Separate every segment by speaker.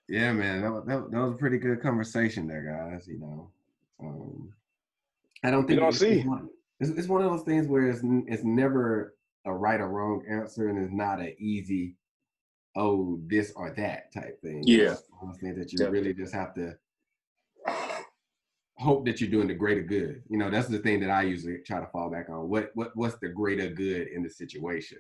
Speaker 1: Yeah, man, that was a pretty good conversation there, guys. I don't
Speaker 2: We
Speaker 1: think
Speaker 2: gonna see.
Speaker 1: it's one of those things where it's never a right or wrong answer, and it's not an easy this or that type thing.
Speaker 3: Yeah,
Speaker 1: It's one of those things that you
Speaker 3: definitely.
Speaker 1: really just have to hope that you're doing the greater good. That's the thing that I usually try to fall back on. What's the greater good in the situation?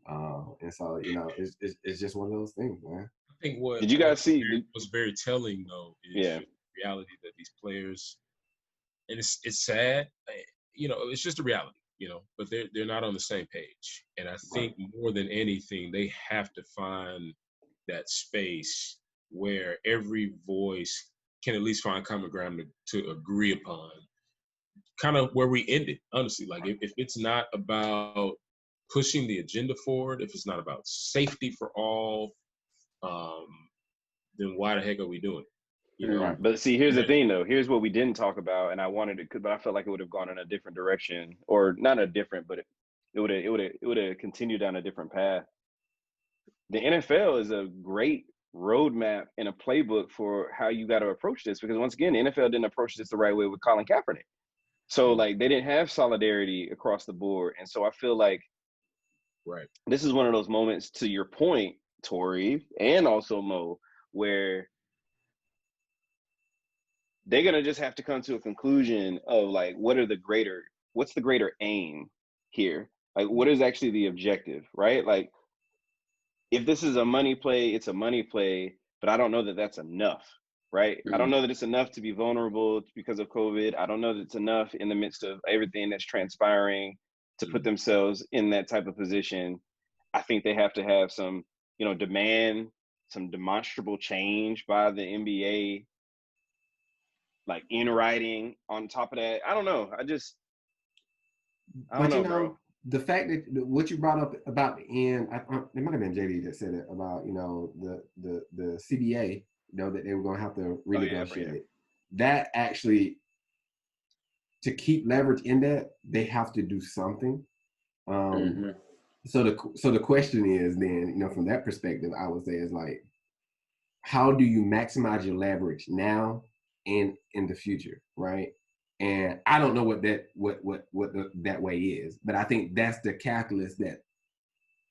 Speaker 1: And so it's just one of those things, man.
Speaker 4: I think
Speaker 2: Did you guys see?
Speaker 4: was very telling though is
Speaker 2: Yeah.
Speaker 4: the reality that these players, and it's sad, it's just a reality, but they're not on the same page, and I think more than anything they have to find that space where every voice can at least find common ground to agree upon, kind of where we ended, honestly. Like if it's not about pushing the agenda forward, if it's not about safety for all, um, then why the heck are we doing it?
Speaker 2: Right. But see, here's the
Speaker 4: Yeah.
Speaker 2: thing, though. Here's what we didn't talk about, and I wanted it, but I felt like it would have gone in a different direction, or not a different, but it would have continued down a different path. The NFL is a great roadmap and a playbook for how you got to approach this, because once again, the NFL didn't approach this the right way with Colin Kaepernick. So like they didn't have solidarity across the board, and so I feel like
Speaker 4: Right.
Speaker 2: this is one of those moments, to your point, Tori, and also Mo, where they're gonna just have to come to a conclusion of like what's the greater aim here? Like what is actually the objective, right? Like if this is a money play, it's a money play, but I don't know that that's enough, right? I don't know that it's enough to be vulnerable because of COVID. I don't know that it's enough in the midst of everything that's transpiring to put themselves in that type of position. I think they have to have some, demand, some demonstrable change by the NBA, like in writing on top of that. I don't know. I don't
Speaker 1: But
Speaker 2: know, bro.
Speaker 1: the fact that what you brought up about the end, it might have been JD that said it about the CBA, that they were going to have to renegotiate.
Speaker 2: Yeah.
Speaker 1: That actually, to keep leverage in that, they have to do something. So the question is then, from that perspective, I would say is like, how do you maximize your leverage now and in the future, right? And I don't know what that way is, but I think that's the calculus that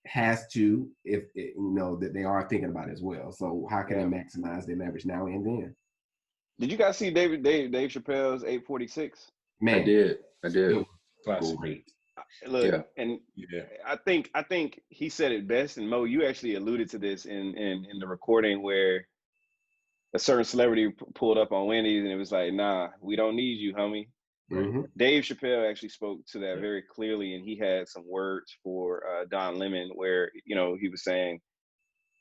Speaker 1: has to, if that they are thinking about as well. So how can they maximize their leverage now and then?
Speaker 2: Did you guys see Dave Chappelle's 846?
Speaker 3: Man, I did.
Speaker 4: Classic.
Speaker 1: Great.
Speaker 2: Look, and I think he said it best. And Mo, you actually alluded to this in the recording where a certain celebrity pulled up on Wendy's and it was like, "Nah, we don't need you, homie."
Speaker 1: Mm-hmm.
Speaker 2: Dave Chappelle actually spoke to that very clearly, and he had some words for Don Lemon, where he was saying,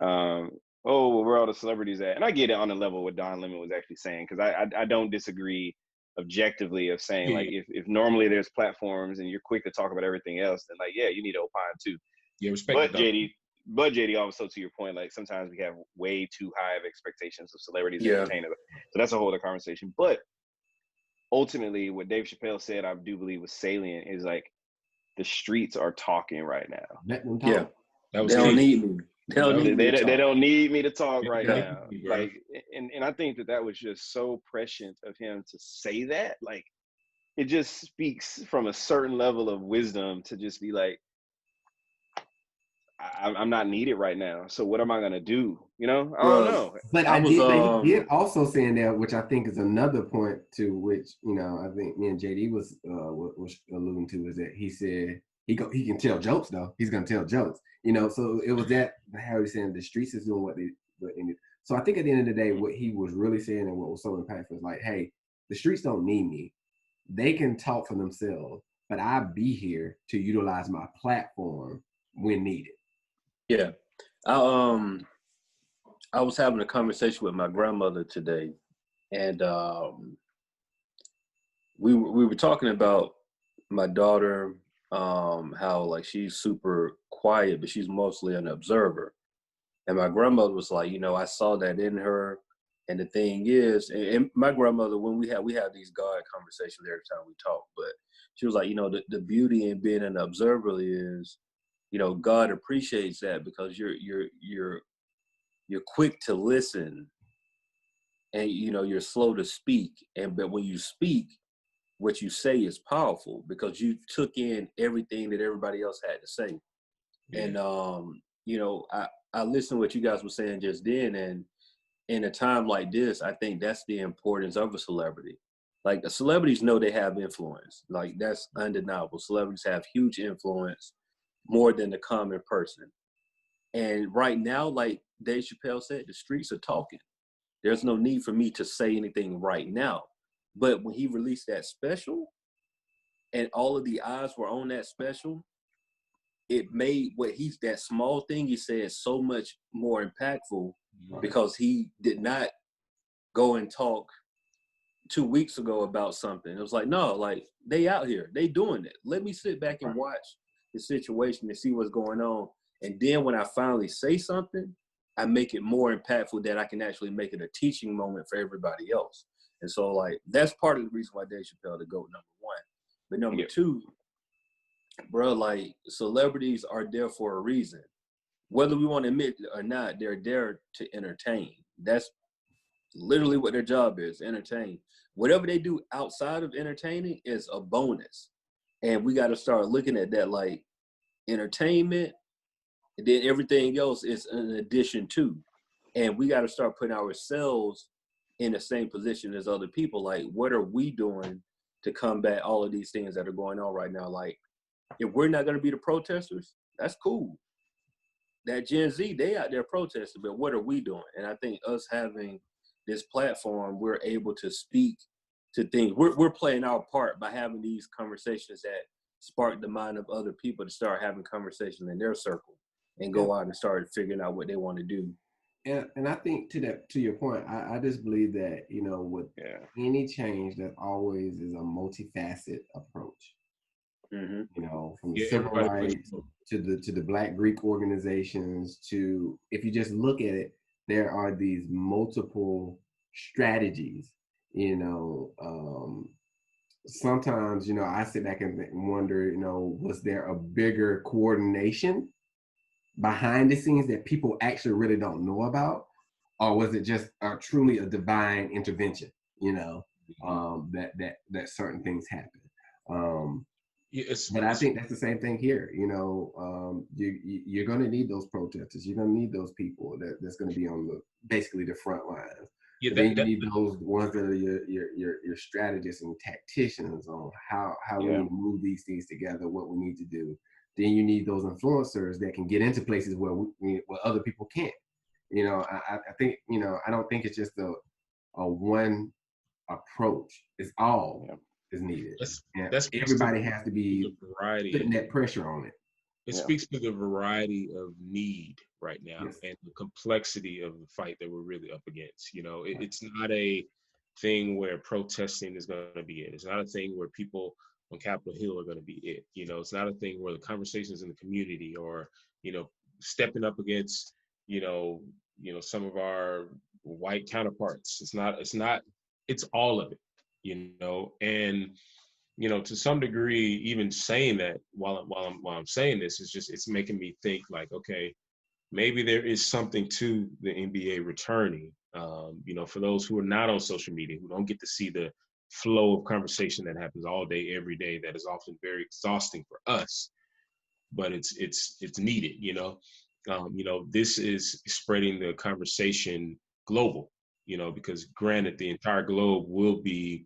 Speaker 2: "Oh, well, where are all the celebrities at?" And I get it on the level what Don Lemon was actually saying, because I don't disagree objectively of saying like if normally there's platforms and you're quick to talk about everything else, then like you need to opine too.
Speaker 4: Yeah, respect.
Speaker 2: But JD, also to your point, like sometimes we have way too high of expectations of celebrities and entertainers. So that's a whole other conversation. But ultimately, what Dave Chappelle said, I do believe was salient, is like the streets are talking right now.
Speaker 1: Let them talk.
Speaker 3: Yeah,
Speaker 4: that was
Speaker 3: they don't need me. They
Speaker 2: don't need me to talk right now.
Speaker 4: Me,
Speaker 2: like, and I think that was just so prescient of him to say that. Like, it just speaks from a certain level of wisdom to just be like, I'm not needed right now. So what am I gonna do? I don't know.
Speaker 1: But he did also saying that, which I think is another point to which I think me and JD was alluding to, is that he said he can tell jokes though. He's gonna tell jokes. So it was that how he's saying the streets is doing what they. So I think at the end of the day, what he was really saying and what was so impactful is like, hey, the streets don't need me. They can talk for themselves, but I'll be here to utilize my platform when needed.
Speaker 3: Yeah. I was having a conversation with my grandmother today, and we were talking about my daughter, how like she's super quiet, but she's mostly an observer. And my grandmother was like, I saw that in her. And the thing is, and my grandmother, when we have these God conversations every time we talk, but she was like, the beauty in being an observer is, God appreciates that, because you're quick to listen and you're slow to speak, but when you speak, what you say is powerful because you took in everything that everybody else had to say. Yeah. And I listened to what you guys were saying just then, and in a time like this, I think that's the importance of a celebrity. Like, the celebrities know they have influence. Like, that's undeniable. Celebrities have huge influence, more than the common person. And right now, like Dave Chappelle said, the streets are talking. There's no need for me to say anything right now. But when he released that special and all of the eyes were on that special, it made that small thing he said so much more impactful, because he did not go and talk 2 weeks ago about something. It was like, no, like, they out here, they doing it. Let me sit back and watch the situation and see what's going on. And then when I finally say something, I make it more impactful, that I can actually make it a teaching moment for everybody else. And so, like, that's part of the reason why Dave Chappelle the GOAT, number one. But number two, bro, like, celebrities are there for a reason. Whether we want to admit it or not, they're there to entertain. That's literally what their job is, entertain. Whatever they do outside of entertaining is a bonus. And we got to start looking at that like entertainment, and then everything else is an addition to. And we got to start putting ourselves in the same position as other people. Like, what are we doing to combat all of these things that are going on right now? Like, if we're not going to be the protesters, that's cool. That Gen Z, they out there protesting, but what are we doing? And I think us having this platform, we're able to speak to things. We're playing our part by having these conversations that spark the mind of other people to start having conversations in their circle and go out and start figuring out what they want to do.
Speaker 1: And I think to your point, I just believe that, with any change, that always is a multifaceted approach.
Speaker 3: Mm-hmm.
Speaker 1: From the civil rights to the Black Greek organizations, to, if you just look at it, there are these multiple strategies. Sometimes, I sit back and wonder, was there a bigger coordination behind the scenes that people actually really don't know about? Or was it just truly a divine intervention, that certain things happen? But I think that's the same thing here. You're going to need those protesters. You're going to need those people that's going to be on basically the front lines. Then you need those ones that are your strategists and tacticians on how we need to move these things together, what we need to do. Then you need those influencers that can get into places where other people can't. I think, I don't think it's just a one approach. It's all is needed. That's everybody has to be putting that pressure on it.
Speaker 4: It speaks to the variety of need right now and the complexity of the fight that we're really up against. It's not a thing where protesting is going to be it. It's not a thing where people on Capitol Hill are going to be it. It's not a thing where the conversations in the community or, stepping up against, some of our white counterparts. It's all of it, and to some degree, even saying that while I'm saying this, it's making me think like, okay, maybe there is something to the NBA returning. For those who are not on social media, who don't get to see the flow of conversation that happens all day, every day, that is often very exhausting for us, but it's needed. This is spreading the conversation global. Because granted, the entire globe will be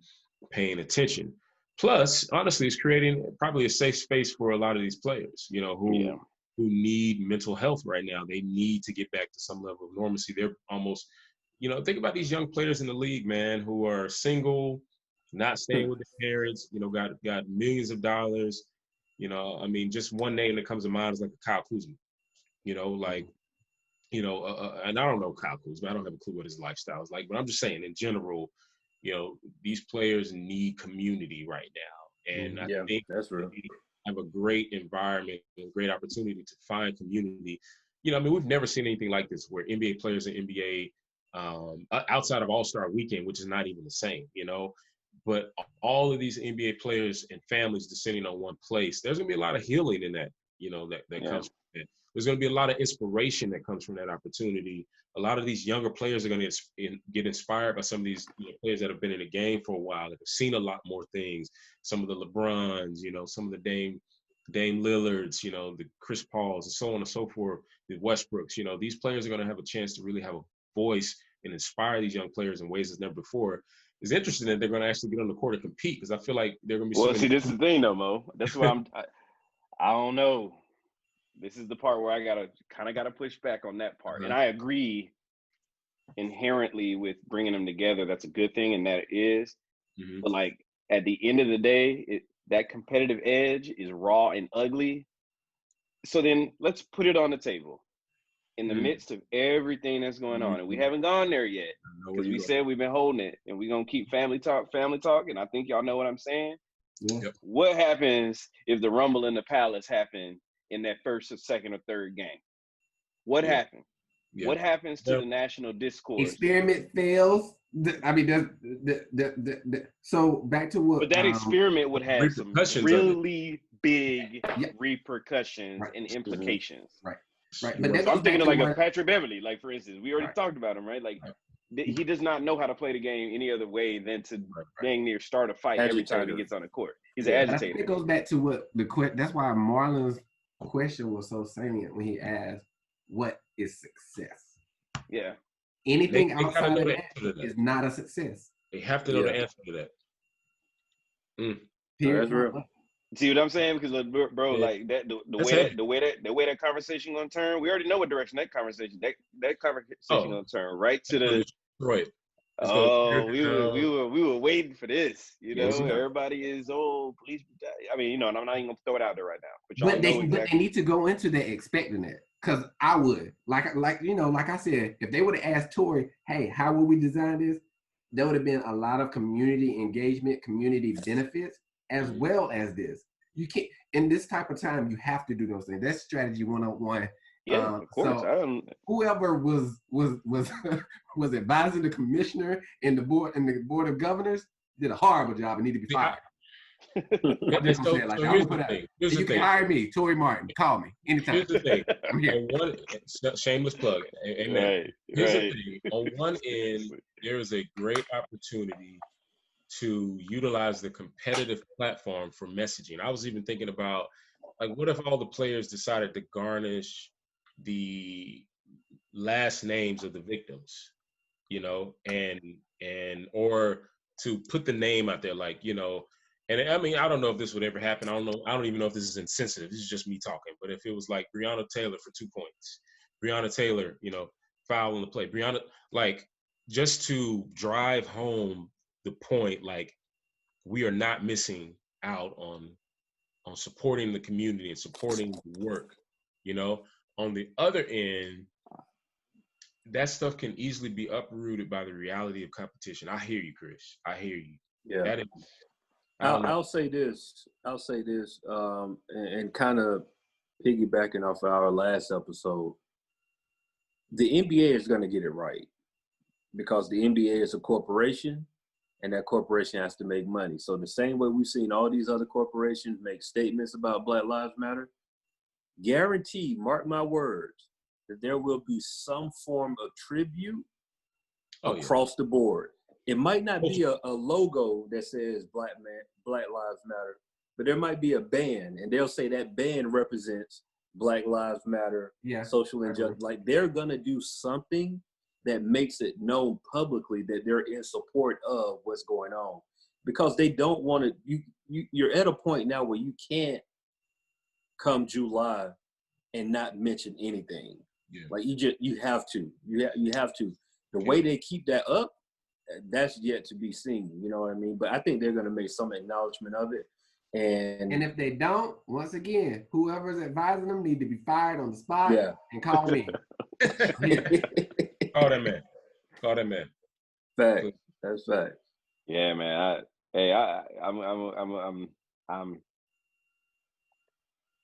Speaker 4: paying attention. Plus, honestly, it's creating probably a safe space for a lot of these players, who need mental health right now. They need to get back to some level of normalcy. They're almost, think about these young players in the league, man, who are single, not staying with their parents, got millions of dollars. Just one name that comes to mind is like Kyle Kuzma, and I don't know Kyle Kuzma. I don't have a clue what his lifestyle is like, but I'm just saying in general, these players need community right now. And I think
Speaker 3: that's real.
Speaker 4: They have a great environment and great opportunity to find community. We've never seen anything like this where NBA players and NBA, outside of All-Star Weekend, which is not even the same, but all of these NBA players and families descending on one place, there's going to be a lot of healing in that, that comes from that. There's going to be a lot of inspiration that comes from that opportunity a lot of these younger players are going to get inspired by some of these players that have been in the game for a while, that have seen a lot more things. Some of the LeBrons, some of the Dame Lillards, the Chris Pauls, and so on and so forth, the Westbrooks. These players are going to have a chance to really have a voice and inspire these young players in ways as never before. It's interesting that they're going to actually get on the court and compete, because I feel like they're going to be.
Speaker 2: Well, see, this is the thing, though, Mo. That's why I don't know. This is the part where I gotta push back on that part. And I agree inherently with bringing them together. That's a good thing, and that it is. But like at the end of the day, that competitive edge is raw and ugly. So then let's put it on the table in the midst of everything that's going on. And we haven't gone there yet, because we said we've been holding it, and we're going to keep family talk. And I think y'all know what I'm saying.
Speaker 1: Yeah.
Speaker 2: What happens if the Rumble in the Palace happened in that first or second or third game? What happened? Yeah. What happens to the national discourse?
Speaker 1: Experiment fails. So back to what?
Speaker 2: But that experiment would have some really big repercussions and implications.
Speaker 1: Right.
Speaker 2: But I'm thinking of like a Patrick Beverly, like for instance, we already talked about him, right? Like he does not know how to play the game any other way than to dang near start a fight every time he gets on the court. He's an agitator. I think
Speaker 1: it goes back to what that's why Marlon's question was so salient when he asked, "What is success?"
Speaker 2: Yeah.
Speaker 1: Anything outside of that is not a success.
Speaker 4: They have to know the answer to that.
Speaker 2: That's real. See what I'm saying? Because bro, like that, the way that conversation gonna turn, we already know what direction that conversation gonna turn, right to the
Speaker 4: right.
Speaker 2: Oh, we were waiting for this. Everybody is police. I mean, and I'm not even gonna throw it out there right now.
Speaker 1: But they need to go into that expecting it. Because I would like I said, if they would have asked Tory, hey, how would we design this? There would have been a lot of community engagement, community benefits, as well as this. You can't, in this type of time, you have to do those things. That's strategy 101.
Speaker 2: Yeah, of course.
Speaker 1: So whoever was advising the commissioner and the board of governors did a horrible job and need to be fired. I'm just gonna say it like that. You can hire me, Tory Martin. Call me anytime.
Speaker 4: Here's the thing.
Speaker 1: I'm here.
Speaker 4: Shameless plug. Amen. Here's the thing. On one end, there is a great opportunity to utilize the competitive platform for messaging. I was even thinking about, like, what if all the players decided to garnish the last names of the victims, and or to put the name out there, like, and I mean, I don't know if this would ever happen. I don't even know if this is insensitive. This is just me talking. But if it was like Breonna Taylor for 2 points, Breonna Taylor, foul on the play, Breonna, like, just to drive home the point, like, we are not missing out on supporting the community and supporting the work. On the other end, that stuff can easily be uprooted by the reality of competition. I hear you, Chris. I hear you.
Speaker 3: Yeah. I'll say this, and kind of piggybacking off of our last episode, the NBA is going to get it right, because the NBA is a corporation, and that corporation has to make money. So the same way we've seen all these other corporations make statements about Black Lives Matter, guarantee, mark my words, that there will be some form of tribute across the board. It might not be a logo that says Black Lives Matter, but there might be a band, and they'll say that band represents Black Lives Matter, social injustice. Like, they're gonna do something that makes it known publicly that they're in support of what's going on, because they don't want to. You're at a point now where you can't come July and not mention anything. Yeah. Like, you have to. The way they keep that up, that's yet to be seen. You know what I mean? But I think they're going to make some acknowledgement of it. And
Speaker 1: if they don't, once again, whoever's advising them need to be fired on the spot and call me.
Speaker 4: Call that man.
Speaker 3: Fact. That's fact.
Speaker 2: Yeah, man. I'm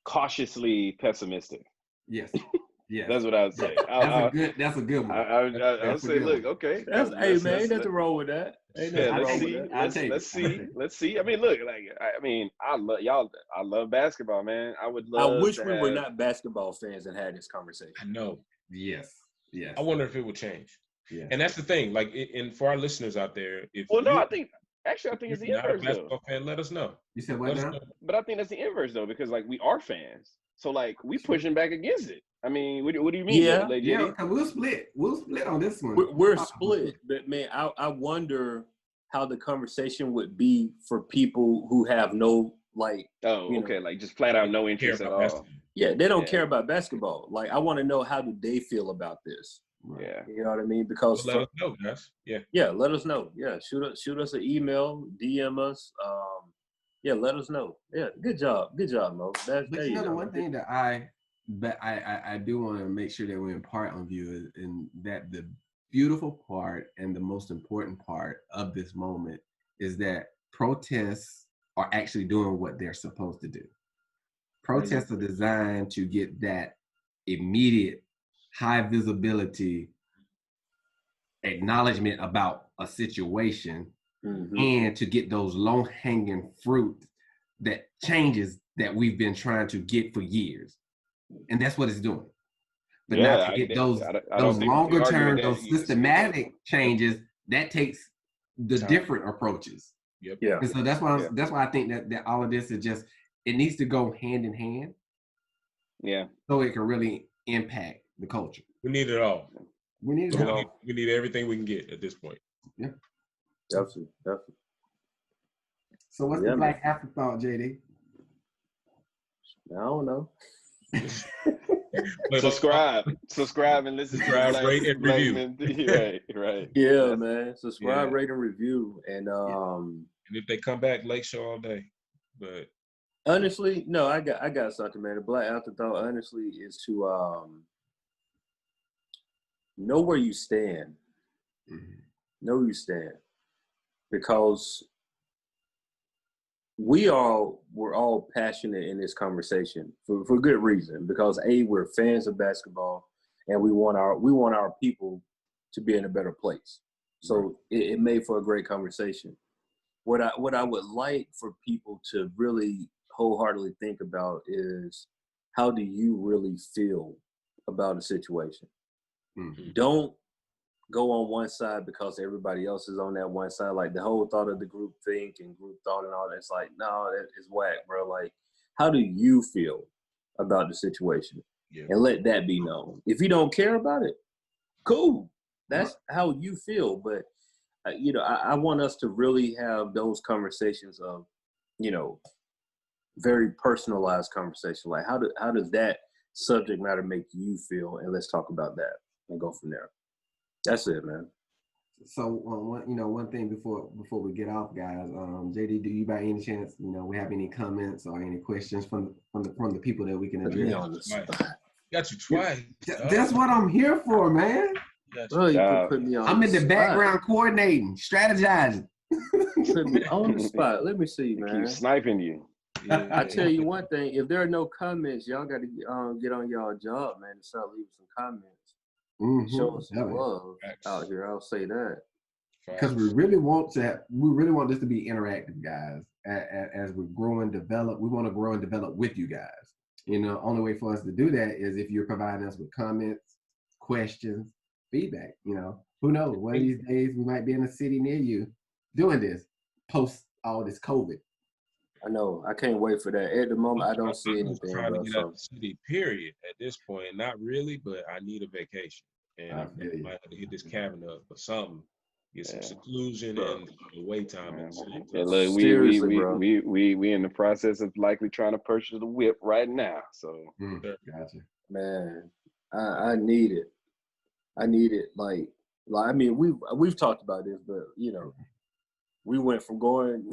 Speaker 2: cautiously pessimistic.
Speaker 1: Yes. Yeah,
Speaker 2: that's what I would say.
Speaker 1: That's a good one.
Speaker 2: I'll say, look, okay.
Speaker 3: Hey, man, ain't nothing wrong with that.
Speaker 2: Let's see. I mean, look, I love basketball, man. I wish
Speaker 3: we were not basketball fans and had this conversation.
Speaker 4: I know.
Speaker 1: Yes. Yes.
Speaker 4: I wonder if it would change.
Speaker 1: Yeah.
Speaker 4: And that's the thing. Like, and for our listeners out there, if
Speaker 2: I think it's the
Speaker 4: you're not a
Speaker 2: inverse though.
Speaker 4: basketball fan, let us know.
Speaker 1: You said what now?
Speaker 2: But I think that's the inverse though, because like we are fans, so like we pushing back against it. I mean, what do you mean?
Speaker 3: Yeah,
Speaker 1: yeah. We'll split on this one.
Speaker 3: We're split, but man, I wonder how the conversation would be for people who have no like.
Speaker 2: Like just flat out no interest at all.
Speaker 4: Basketball.
Speaker 3: Yeah, they don't care about basketball. Like, I want to know, how do they feel about this?
Speaker 2: Yeah,
Speaker 3: you know what I mean? Because
Speaker 4: let us know, guys.
Speaker 3: Yeah, let us know. Yeah, shoot us an email, DM us. Let us know. Yeah, good job, Mo.
Speaker 1: But you know, the one thing that I do want to make sure that we impart on viewers, and that the beautiful part and the most important part of this moment is that protests are actually doing what they're supposed to do. Protests are designed to get that immediate, high visibility acknowledgement about a situation, and to get those low-hanging fruit that changes that we've been trying to get for years. And that's what it's doing. But not to get those longer term, those systematic changes, that takes the different approaches.
Speaker 4: Yep.
Speaker 3: Yeah.
Speaker 1: And so that's why I think that all of this is just, it needs to go hand in hand.
Speaker 2: Yeah.
Speaker 1: So it can really impact the culture.
Speaker 4: We need it all.
Speaker 1: We need it all.
Speaker 4: We need everything we can get at this point.
Speaker 1: Yeah.
Speaker 3: Definitely.
Speaker 1: So what's the Black afterthought, JD?
Speaker 3: I don't know.
Speaker 2: Subscribe and listen.
Speaker 4: Subscribe, rate, and review.
Speaker 2: Right.
Speaker 3: Yeah, man. Subscribe, rate, and review. And
Speaker 4: and if they come back, Lake Show all day. But
Speaker 3: honestly, no, I got something, man. The Black afterthought, honestly, is to know where you stand. Know where you stand. Because we're all passionate in this conversation for good reason. Because we're fans of basketball, and we want our people to be in a better place. So it made for a great conversation. What I would like for people to really wholeheartedly think about is, how do you really feel about a situation? Don't go on one side because everybody else is on that one side. Like, the whole thought of the group think and group thought and all that, it's like, no, that is whack, bro. Like, how do you feel about the situation? And let that be known. If you don't care about it, cool. That's how you feel. But I want us to really have those conversations of, very personalized conversation. Like, how does that subject matter make you feel? And let's talk about that and go from there. That's it, man.
Speaker 1: So one thing before we get off, guys, JD, do you by any chance, we have any comments or any questions from the people that we can address?
Speaker 4: Got you twice.
Speaker 1: That's what I'm here for, man.
Speaker 3: Bro, you put me on.
Speaker 1: I'm in the background coordinating, strategizing.
Speaker 3: Put me on the spot. Let me see, man.
Speaker 2: Keep sniping you.
Speaker 3: Yeah. I tell you one thing: if there are no comments, y'all got to get on y'all job, man, and start leaving some comments. Show us some love out here. I'll say that.
Speaker 1: Because we really want this to be interactive, guys. As we grow and develop, we want to grow and develop with you guys. Only way for us to do that is if you're providing us with comments, questions, feedback. Who knows? One of these days we might be in a city near you doing this post all this COVID.
Speaker 3: I know. I can't wait for that. At the moment, I don't see anything.
Speaker 4: Trying to get out of the city, period. At this point, not really, but I need a vacation, and I might have to hit this cabin up or something. Get some seclusion and away time.
Speaker 2: Yeah, look, we in the process of likely trying to purchase the whip right now. So
Speaker 1: gotcha,
Speaker 3: man. I need it. I need it. Like I mean, we've talked about this, but we went from going.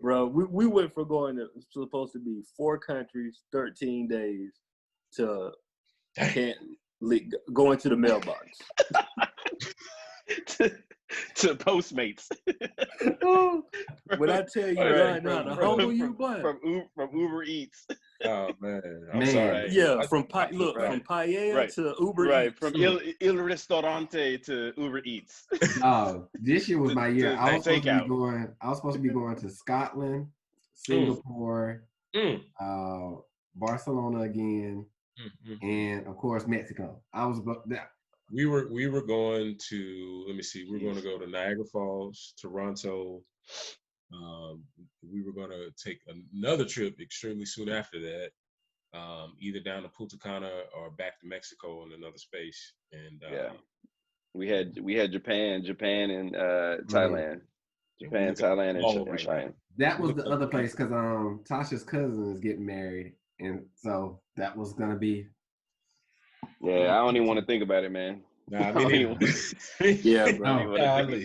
Speaker 3: Bro, we went from going to supposed to be 4 countries, 13 days, to going to the mailbox.
Speaker 2: to Postmates.
Speaker 3: When I tell you right now, the humble you buy
Speaker 2: from Uber Eats.
Speaker 4: Oh man, I'm sorry.
Speaker 3: Yeah, from Paella to Uber Eats.
Speaker 2: Right, from Il Ristorante to Uber Eats.
Speaker 1: Oh, this year was my year. I was supposed to be going to Scotland, Singapore, Barcelona again, and of course Mexico.
Speaker 4: we were going to, let me see, we were going to go to Niagara Falls, Toronto. We were going to take another trip extremely soon after that, either down to Punta Cana or back to Mexico in another space. And
Speaker 2: we had Japan and Thailand. Japan, Thailand, and China.
Speaker 1: That was the other place because Tasha's cousin is getting married, and so that was gonna be.
Speaker 2: Yeah, I don't even want to think about it, man.
Speaker 4: Nah, I mean,
Speaker 3: yeah, bro.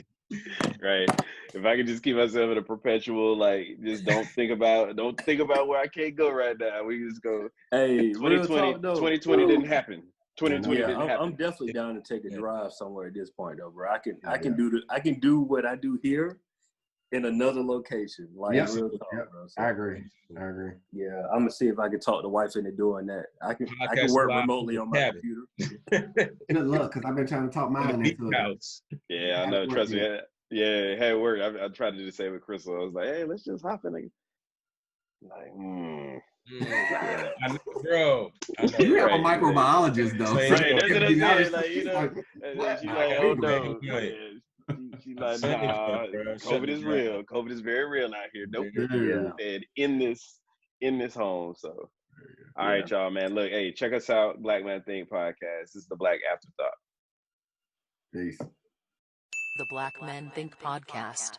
Speaker 2: Right. If I could just keep myself in a perpetual, like, just don't think about where I can't go right now. We just go.
Speaker 3: Hey,
Speaker 2: 2020 didn't happen. 2020 didn't happen.
Speaker 3: I'm definitely down to take a drive somewhere at this point, though, bro. I can do what I do here in another location. Like, real talk, bro. So,
Speaker 1: I agree.
Speaker 3: Yeah, I'm gonna see if I can talk the wife into doing that. I can work remotely on my computer.
Speaker 1: Good luck, because I've been trying to talk mine into it.
Speaker 2: Yeah, I know. Trust me. Yeah, it had worked. I tried to do the same with Crystal. I was like, hey, let's just hop in. Like,
Speaker 4: bro.
Speaker 1: You have a microbiologist, though.
Speaker 2: Right, that's what I'm saying. Like, you know, she's like, oh no. She's like, nah, COVID is real. COVID is very real out here. Nope. And in this home. So, all right, y'all, man. Look, hey, check us out. Black Man Think Podcast. This is the Black Afterthought.
Speaker 1: Peace.
Speaker 5: The Black Men Think Podcast.